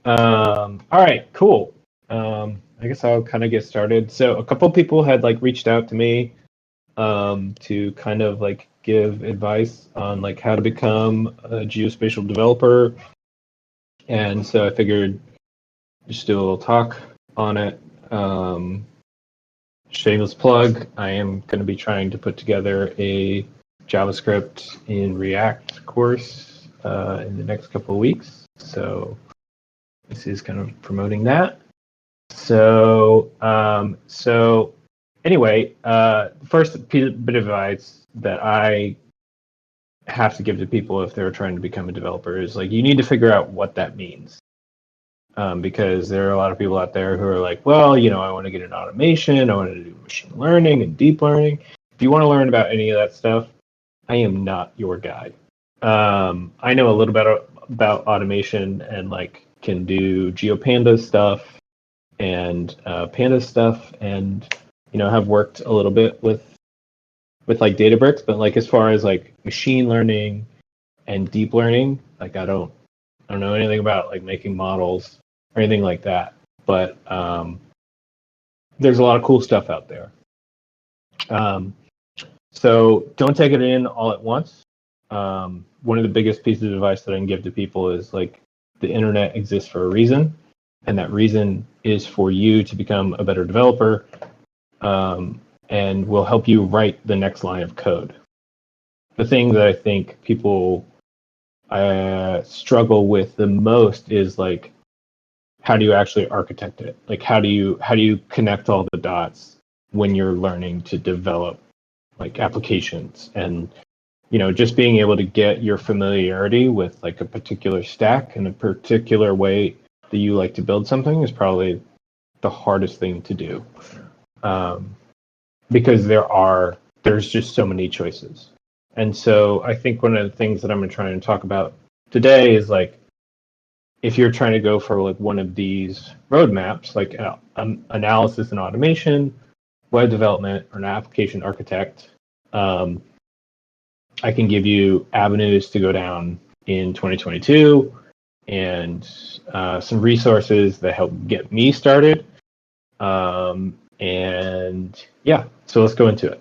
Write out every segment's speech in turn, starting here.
All right, cool. I guess I'll kind of get started. So a couple people had like reached out to me to kind of like give advice on like how to become a geospatial developer. And so I figured just do a little talk on it. Shameless plug, I am going to be trying to put together a JavaScript in React course in the next couple of weeks. So this is kind of promoting that. So anyway, first bit of advice that I have to give to people if they're trying to become a developer is like you need to figure out what that means. Because there are a lot of people out there who are like, well, you know, I want to get into automation, I want to do machine learning and deep learning. If you want to learn about any of that stuff, I am not your guy. I know a little bit about automation and like can do GeoPanda stuff and Panda stuff, and you know have worked a little bit with like Databricks, but like as far as like machine learning and deep learning, like I don't know anything about like making models or anything like that. But there's a lot of cool stuff out there. So don't take it in all at once. One of the biggest pieces of advice that I can give to people is like the internet exists for a reason, and that reason is for you to become a better developer, and will help you write the next line of code. The thing that I think people struggle with the most is like, how do you actually architect it? Like, how do you connect all the dots when you're learning to develop like applications? And you know, just being able to get your familiarity with like a particular stack and a particular way that you like to build something is probably the hardest thing to do, because there's just so many choices. And so I think one of the things that I'm going to try and talk about today is like, if you're trying to go for like one of these roadmaps, like analysis and automation, web development, or an application architect, I can give you avenues to go down in 2022 and some resources that help get me started. And yeah, so let's go into it.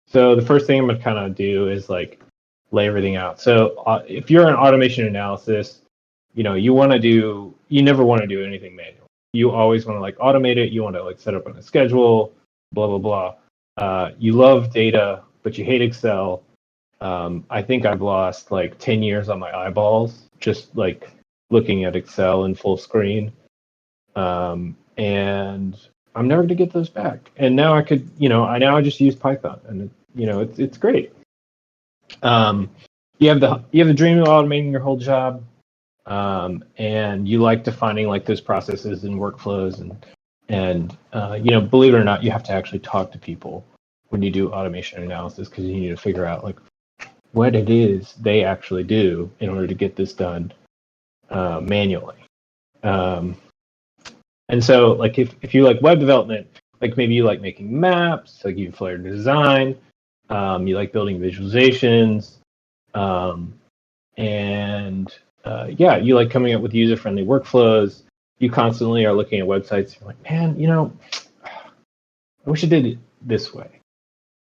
So the first thing I'm going to kind of do is like lay everything out. So if you're an automation analysis, you know, you never want to do anything manual. You always want to like automate it. You want to like set up on a schedule, blah, blah, blah. You love data, but you hate Excel. I think I've lost like 10 years on my eyeballs just like looking at Excel in full screen. And I'm never going to get those back. And now I could, you know, I just use Python, and you know, it's great. You have the dream of automating your whole job, and you like defining like those processes and workflows, and you know, believe it or not, you have to actually talk to people when you do automation analysis, because you need to figure out like what it is they actually do in order to get this done manually. And so like if you like web development, like maybe you like making maps, like you flair design, you like building visualizations, and yeah, you like coming up with user-friendly workflows. You constantly are looking at websites. You're like, man, you know, I wish I did it this way,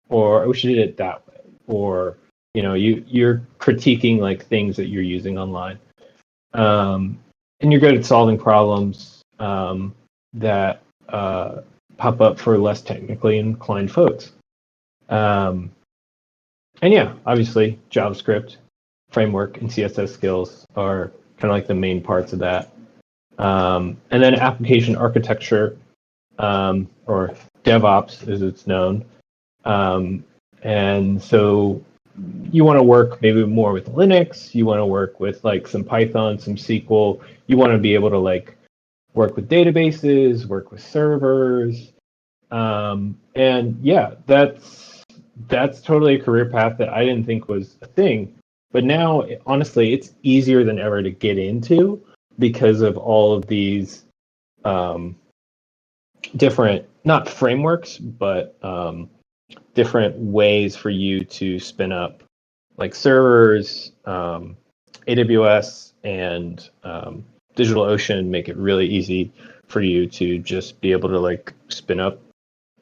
or I wish I did it that way, or you know, you're critiquing like things that you're using online, and you're good at solving problems that pop up for less technically inclined folks. And yeah, obviously JavaScript framework and CSS skills are kind of like the main parts of that. And then application architecture, or DevOps as it's known. And so you want to work maybe more with Linux, you want to work with like some Python, some SQL, you want to be able to like work with databases, work with servers. And yeah, that's totally a career path that I didn't think was a thing. But now, honestly, it's easier than ever to get into because of all of these different, not frameworks, but different ways for you to spin up like servers, AWS, and DigitalOcean make it really easy for you to just be able to like spin up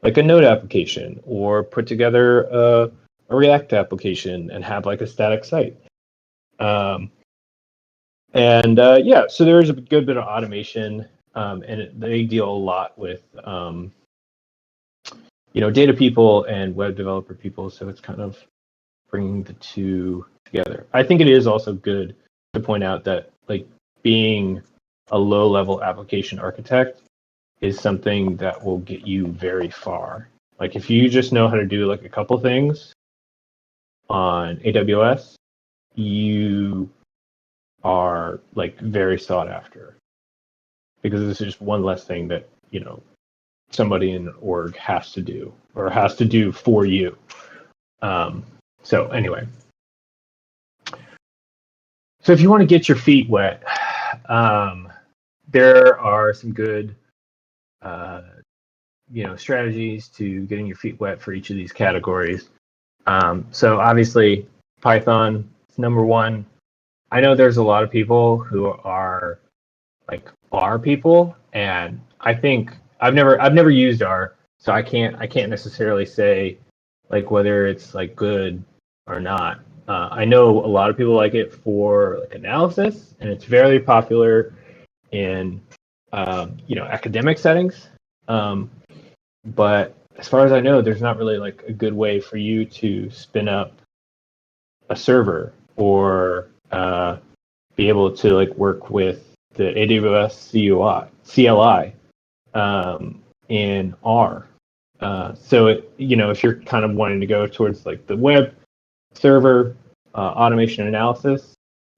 like a Node application or put together a React application and have like a static site. Yeah, so there is a good bit of automation, and they deal a lot with data people and web developer people. So it's kind of bringing the two together. I think it is also good to point out that like being a low-level application architect is something that will get you very far. Like if you just know how to do like a couple things on AWS, you are like very sought after because this is just one less thing that somebody in an org has to do or has to do for you. So anyway, so if you want to get your feet wet, there are some good strategies to getting your feet wet for each of these categories. So obviously Python is number one. I know there's a lot of people who are like R people, and I think I've never used R, so I can't necessarily say like whether it's like good or not. I know a lot of people like it for like analysis, and it's very popular in academic settings. But as far as I know, there's not really like a good way for you to spin up a server or be able to like work with the AWS CLI in R. So if you're kind of wanting to go towards like the web server automation analysis,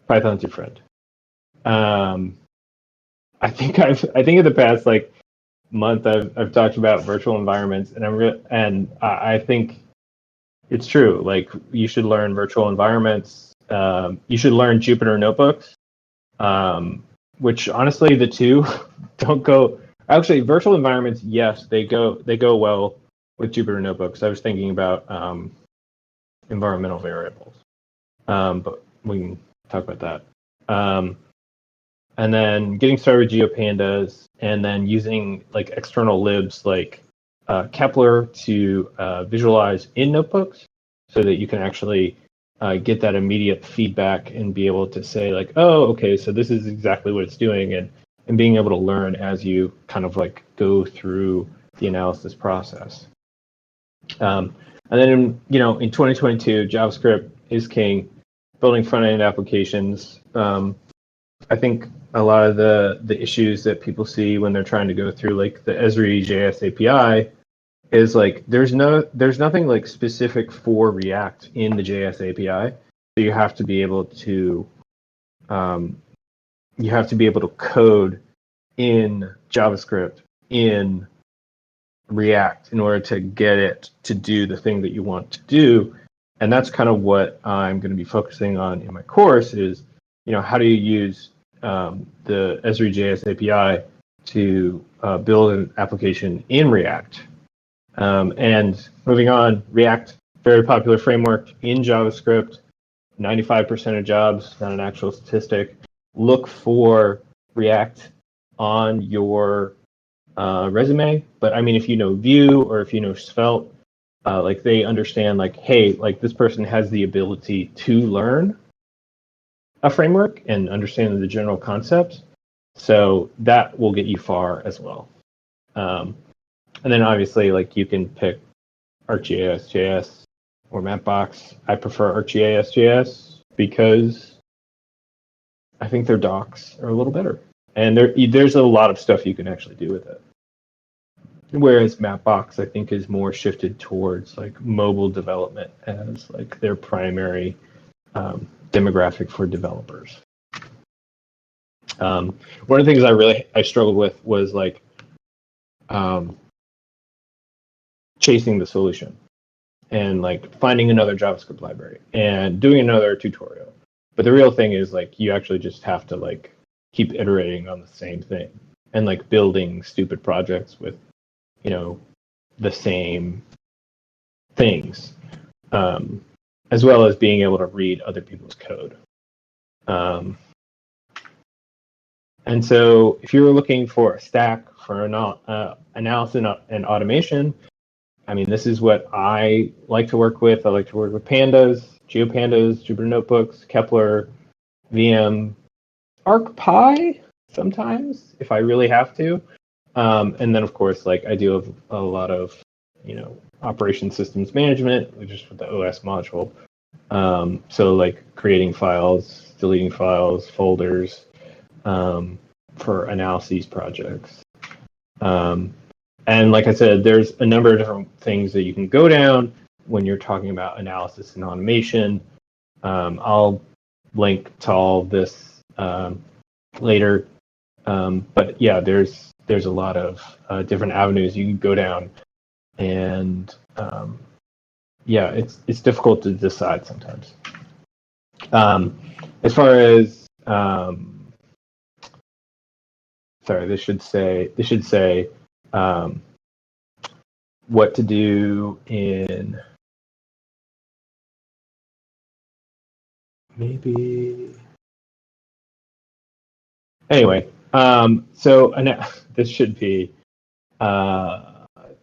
Python's your friend. I think in the past like month I've talked about virtual environments, and I think it's true. Like you should learn virtual environments. You should learn Jupyter notebooks, which honestly the two don't go. Actually, virtual environments, yes, they go well with Jupyter notebooks. I was thinking about environmental variables, but we can talk about that. And then getting started with GeoPandas, and then using like external libs like Kepler to visualize in notebooks, so that you can actually get that immediate feedback and be able to say like, oh, okay, so this is exactly what it's doing, and being able to learn as you kind of like go through the analysis process. And then in 2022, JavaScript is king. Building front-end applications. I think a lot of the issues that people see when they're trying to go through like the Esri JS API is like there's nothing like specific for React in the JS API. So you have to be able to code in JavaScript in React in order to get it to do the thing that you want to do. And that's kind of what I'm going to be focusing on in my course is, how do you use the Esri JS API to build an application in React. And moving on, React, very popular framework in JavaScript. 95% of jobs, not an actual statistic, look for React on your resume. But I mean, if you know Vue or if you know Svelte, like they understand like, hey, like this person has the ability to learn a framework and understand the general concepts. So that will get you far as well. And then obviously like you can pick Arcgis Js or Mapbox. I prefer Arcgis Js because I think their docs are a little better. And there's a lot of stuff you can actually do with it. Whereas Mapbox, I think, is more shifted towards like mobile development as like their primary demographic for developers. One of the things I struggled with was like chasing the solution and like finding another JavaScript library and doing another tutorial. But the real thing is like you actually just have to like keep iterating on the same thing and like building stupid projects with the same things, as well as being able to read other people's code. And And so if you're looking for a stack for analysis and automation, I mean, this is what I like to work with. I like to work with pandas, GeoPandas, Jupyter Notebooks, Kepler, VM, ArcPy sometimes if I really have to. And then of course, like I do have a lot of, operation systems management, which is with the OS module. So like creating files, deleting files, folders, for analyses projects. And like I said, there's a number of different things that you can go down when you're talking about analysis and automation. I'll link to all of this later. But yeah, there's a lot of different avenues you can go down, and yeah, it's difficult to decide sometimes. As far as sorry, this should say what to do in maybe. Anyway, so this should be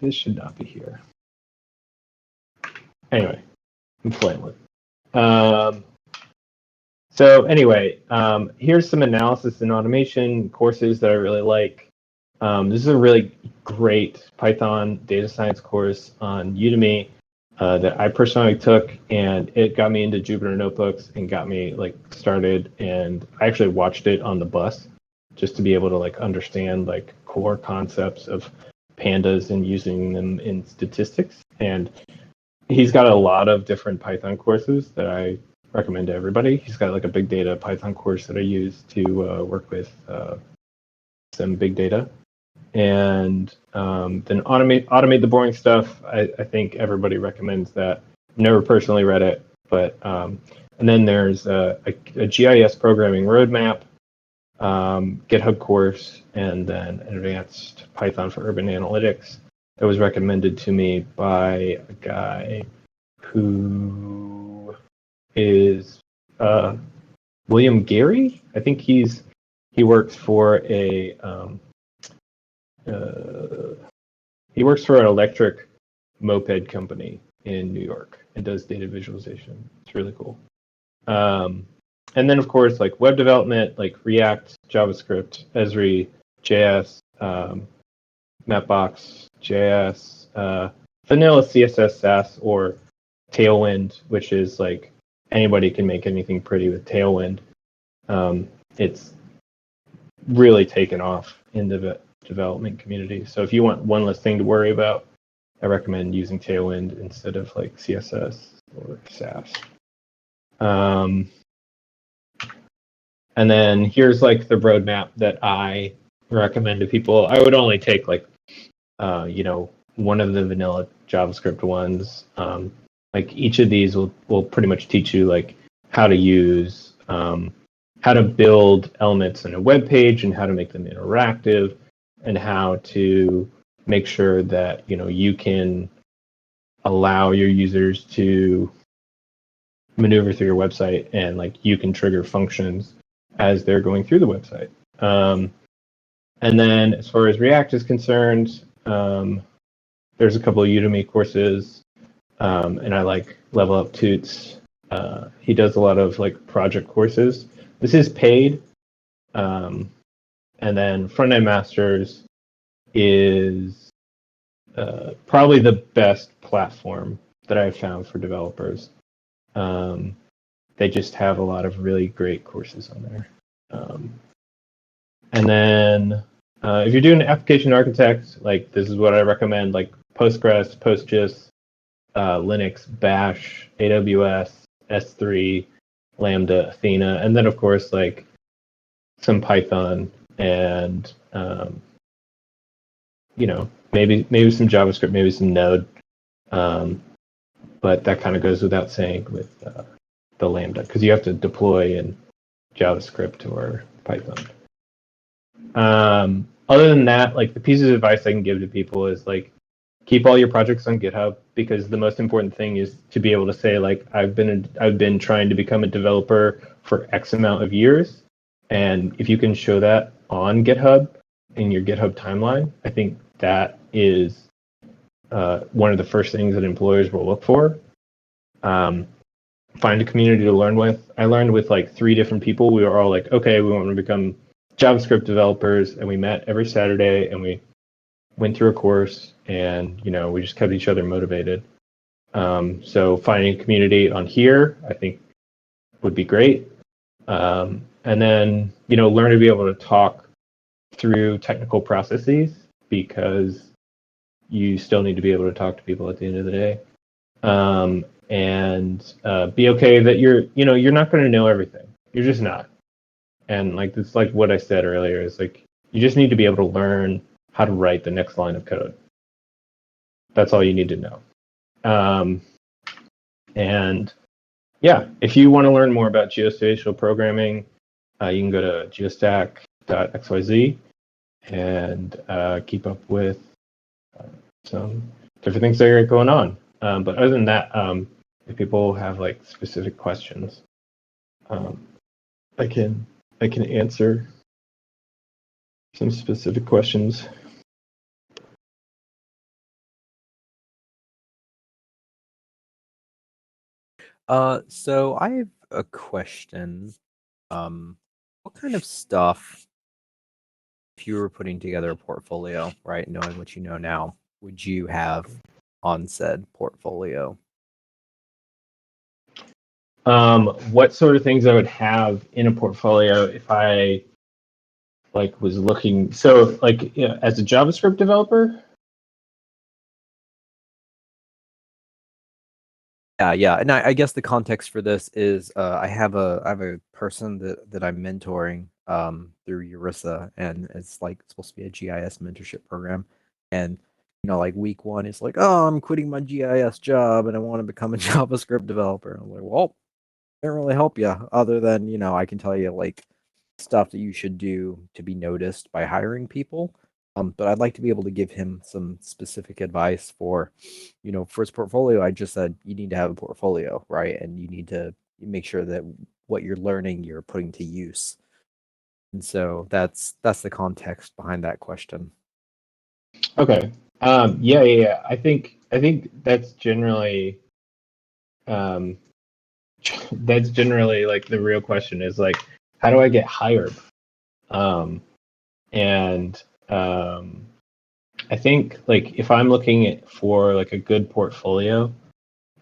this should not be here. Anyway, I'm playing with. So anyway, here's some analysis and automation courses that I really like. This is a really great Python data science course on Udemy that I personally took, and it got me into Jupyter Notebooks and got me like started. And I actually watched it on the bus just to be able to like understand like core concepts of pandas and using them in statistics. And he's got a lot of different Python courses that I recommend to everybody. He's got like a big data Python course that I use to work with some big data. And then automate the boring stuff. I think everybody recommends that. I've never personally read it, but and then there's a GIS programming roadmap, GitHub course, and then an advanced Python for urban analytics that was recommended to me by a guy who is William Gary. I think he works for a he works for an electric moped company in New York and does data visualization. It's really cool. And then of course, like web development, like React, JavaScript, Esri, JS, Mapbox, JS, vanilla CSS, Sass, or Tailwind, which is like anybody can make anything pretty with Tailwind. It's really taken off in the development community. So if you want one less thing to worry about, I recommend using Tailwind instead of like CSS or Sass. And then here's like the roadmap that I recommend to people. I would only take like, one of the vanilla JavaScript ones. Like each of these will pretty much teach you like how to use, how to build elements in a web page and how to make them interactive, and how to make sure that you can allow your users to maneuver through your website, and like you can trigger functions as they're going through the website. And then as far as React is concerned, there's a couple of Udemy courses, and I like Level Up Toots. He does a lot of like project courses. This is paid. And then Frontend Masters is probably the best platform that I've found for developers. They just have a lot of really great courses on there. And then if you're doing application architect, like this is what I recommend, like Postgres, PostGIS, Linux, Bash, AWS, S3, Lambda, Athena, and then of course like some Python and maybe some JavaScript, maybe some Node. But that kind of goes without saying with the Lambda, because you have to deploy in JavaScript or Python. Other than that, like the piece of advice I can give to people is like keep all your projects on GitHub, because the most important thing is to be able to say like I've been trying to become a developer for X amount of years, and if you can show that on GitHub in your GitHub timeline. I think that is one of the first things that employers will look for. Find a community to learn with. I learned with like 3 different people. We were all like, okay, we want to become JavaScript developers, and we met every Saturday and we went through a course, and we just kept each other motivated. So finding a community on here, I think, would be great. And then learn to be able to talk through technical processes, because you still need to be able to talk to people at the end of the day. And be okay that you're not going to know everything. You're just not. And like it's like what I said earlier, is like you just need to be able to learn how to write the next line of code. That's all you need to know. And yeah, if you want to learn more about geospatial programming, you can go to geostack.xyz and keep up with some different things that are going on. But other than that, if people have like specific questions, I can answer some specific questions. So I have a question. What kind of stuff, if you were putting together a portfolio, right, knowing what you know now, would you have on said portfolio? What sort of things I would have in a portfolio if I like was looking, so like as a JavaScript developer? Yeah, and I guess the context for this is I have a person that I'm mentoring through Eurissa, and it's like supposed to be a GIS mentorship program, and like week 1 is like, oh, I'm quitting my GIS job and I want to become a JavaScript developer. I'm like, well, can't really help you other than I can tell you like stuff that you should do to be noticed by hiring people. But I'd like to be able to give him some specific advice for, for his portfolio. I just said you need to have a portfolio, right? And you need to make sure that what you're learning you're putting to use. And so that's the context behind that question. Okay. Yeah. I think that's generally like the real question is like, how do I get hired? And I think like if I'm looking for like a good portfolio,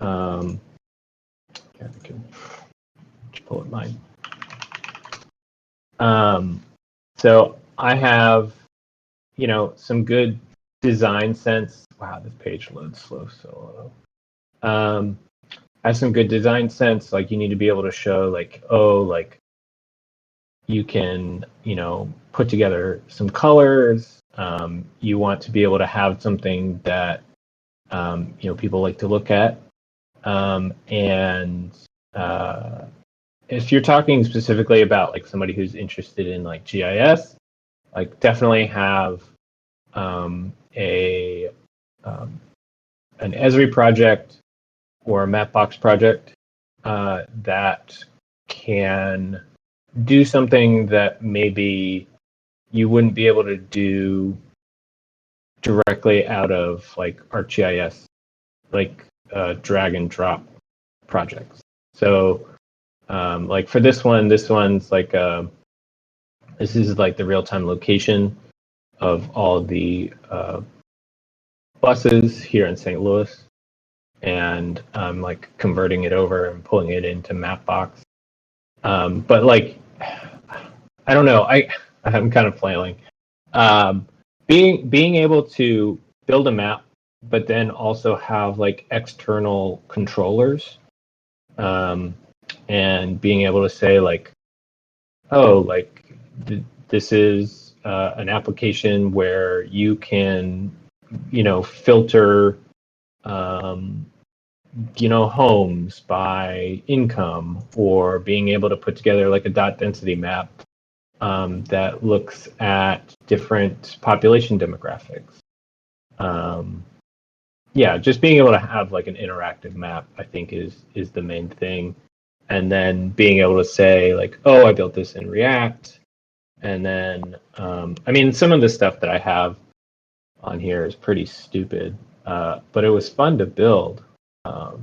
yeah, I can pull up mine. So I have, some good design sense. Wow, this page loads slow. I have some good design sense. Like you need to be able to show like, oh, like you can, put together some colors. You want to be able to have something that, people like to look at. And if you're talking specifically about like somebody who's interested in like GIS, like definitely have a an Esri project or a Mapbox project that can do something that maybe you wouldn't be able to do directly out of like ArcGIS, like drag and drop projects. So like for this one's like this is like the real-time location of all the buses here in St. Louis, and I'm like converting it over and pulling it into Mapbox. But like, I don't know, I'm kind of flailing. Being able to build a map, but then also have like external controllers, and being able to say like, oh, like this is an application where you can, filter, homes by income, or being able to put together like a dot density map that looks at different population demographics. Yeah, just being able to have like an interactive map, I think is the main thing. And then being able to say like, oh, I built this in React, And then, I mean, some of the stuff that I have on here is pretty stupid, but it was fun to build. I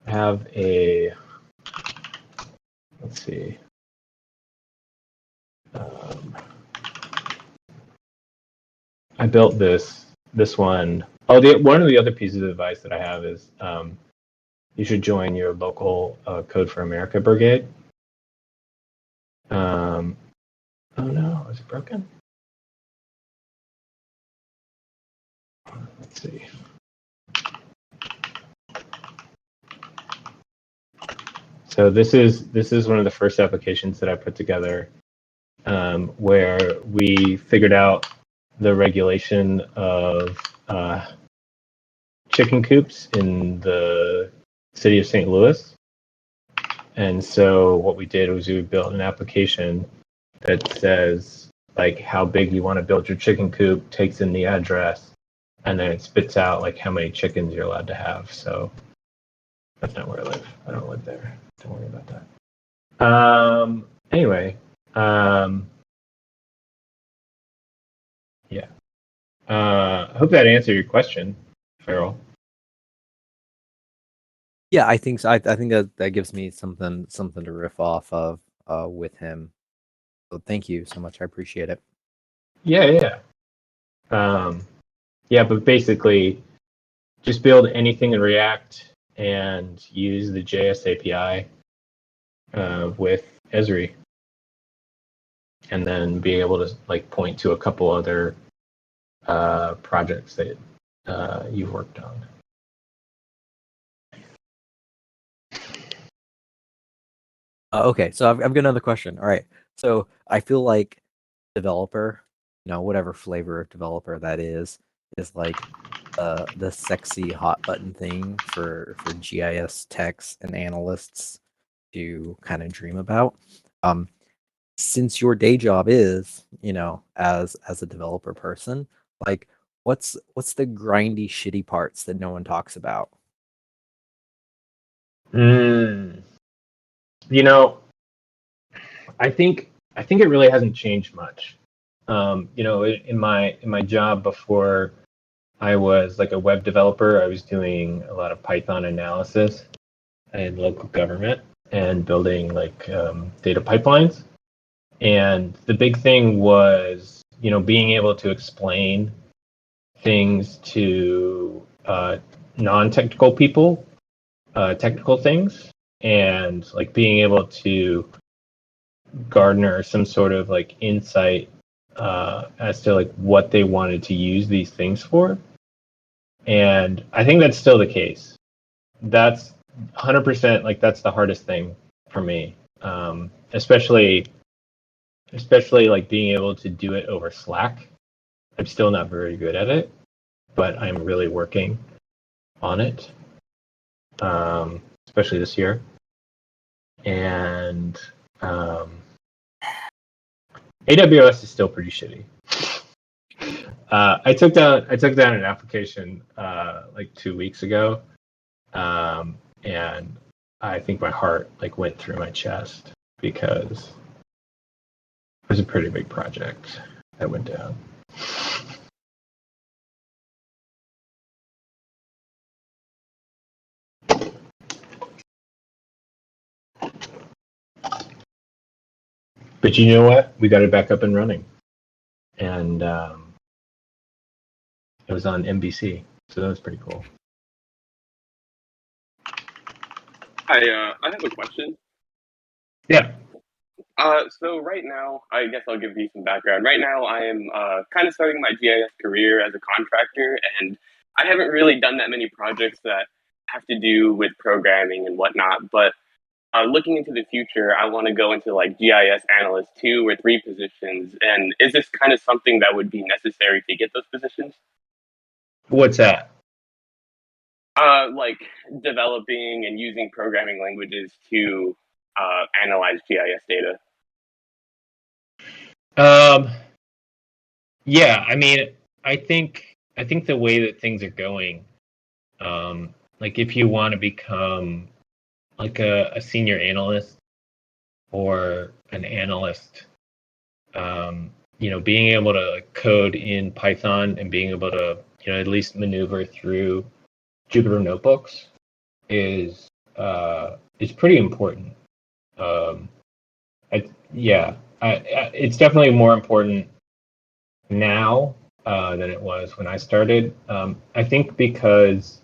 have a, let's see. I built this one. Oh, one of the other pieces of advice that I have is you should join your local Code for America brigade. Oh no, is it broken? Let's see. So this is one of the first applications that I put together, where we figured out the regulation of chicken coops in the city of St. Louis. And so what we did was we built an application that says like how big you want to build your chicken coop, takes in the address, and then it spits out like how many chickens you're allowed to have. So that's not where I live. I don't live there. Don't worry about that. Anyway, yeah. I hope that answered your question, Farrell. Yeah, I think so. I think that gives me something to riff off of with him. So thank you so much. I appreciate it. Yeah. Yeah, but basically, just build anything in React and use the JS API with Esri, and then be able to like point to a couple other projects that you've worked on. Okay, so I've got another question. All right, so I feel like developer, whatever flavor of developer that is like the sexy hot button thing for GIS techs and analysts to kind of dream about. Since your day job is, as a developer person, like what's the grindy, shitty parts that no one talks about? You know, I think it really hasn't changed much. In my job before I was like a web developer, I was doing a lot of Python analysis in local government and building like data pipelines. And the big thing was, being able to explain things to non-technical people, technical things, and like being able to garner some sort of like insight as to like what they wanted to use these things for. And I think that's still the case. That's 100% like that's the hardest thing for me, especially like being able to do it over Slack. I'm still not very good at it, but I'm really working on it, especially this year. And AWS is still pretty shitty. I took down an application like 2 weeks ago, and I think my heart like went through my chest because it was a pretty big project that went down. But you know what? We got it back up and running, and it was on NBC, so that was pretty cool. I have a question. Yeah. So right now, I guess I'll give you some background. Right now, I am kind of starting my GIS career as a contractor, and I haven't really done that many projects that have to do with programming and whatnot. But looking into the future, I want to go into like GIS analyst 2 or 3 positions. And is this kind of something that would be necessary to get those positions? What's that? Like developing and using programming languages to analyze GIS data. Yeah, I mean, I think the way that things are going, like if you want to become like a senior analyst or an analyst being able to code in Python and being able to, at least maneuver through Jupyter notebooks is pretty important. It's definitely more important now than it was when I started. I think because,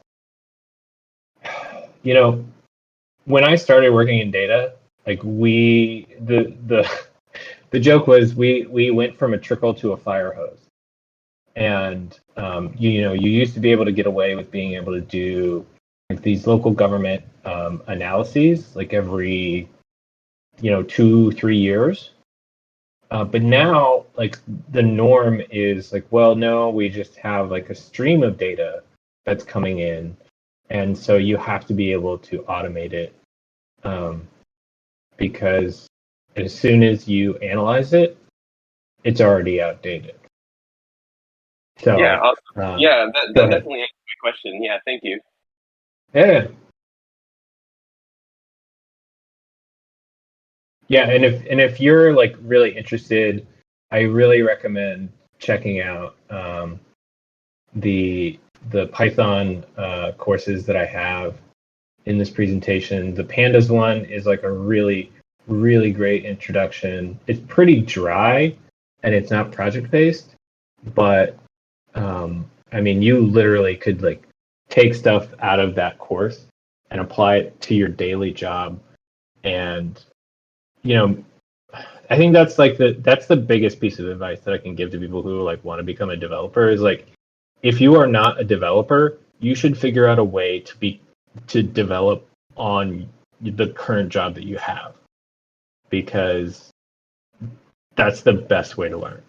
when I started working in data, like the joke was we went from a trickle to a fire hose. And you used to be able to get away with being able to do these local government analyses like every 2-3 years. But now, like, the norm is like, well, no, we just have like a stream of data that's coming in, and so you have to be able to automate it, because as soon as you analyze it, it's already outdated. So Yeah, awesome. Yeah, that definitely answers my question. Yeah, thank you. Yeah. Yeah, and if you're like really interested, I really recommend checking out the Python courses that I have in this presentation. The Pandas one is like a really, really great introduction. It's pretty dry and it's not project based, but I mean, you literally could like take stuff out of that course and apply it to your daily job. And I think that's like that's the biggest piece of advice that I can give to people who like want to become a developer is like, if you are not a developer, you should figure out a way to develop on the current job that you have, because that's the best way to learn.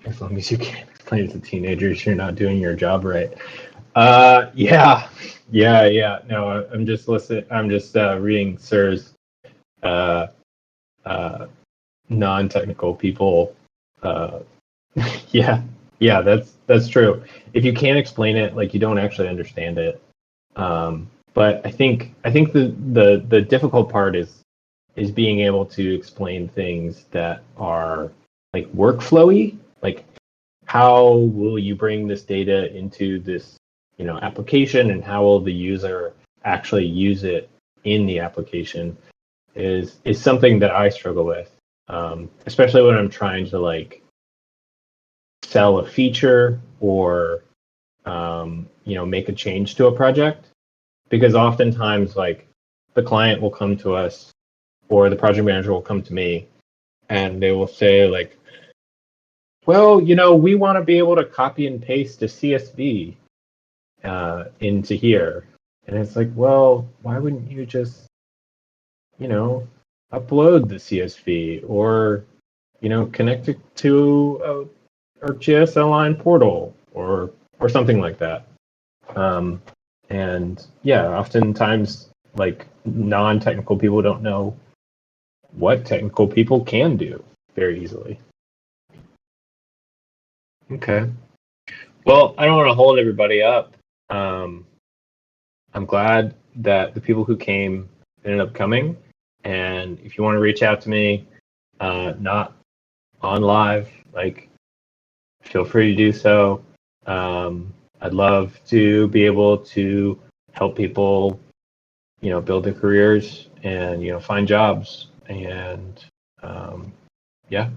As long as you can't explain to teenagers you're not doing your job right. Yeah. No, I'm just listening. I'm just reading Sir's non-technical people. Yeah, that's true. If you can't explain it, like, you don't actually understand it. But I think the difficult part is being able to explain things that are like workflowy. Like, how will you bring this data into this application, and how will the user actually use it in the application is something that I struggle with, especially when I'm trying to like sell a feature or make a change to a project, because oftentimes like the client will come to us or the project manager will come to me and they will say like, well, we want to be able to copy and paste a CSV into here. And it's like, well, why wouldn't you just, upload the CSV or, connect it to a Arcgis Online portal or something like that. And yeah, oftentimes like non-technical people don't know what technical people can do very easily. Okay. Well, I don't want to hold everybody up. I'm glad that the people who came ended up coming. And if you want to reach out to me, not on live, like, feel free to do so. I'd love to be able to help people, build their careers and, find jobs. And yeah.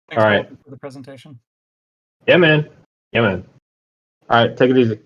Thanks, All right. Paul, for the presentation. Yeah, man. All right. Take it easy.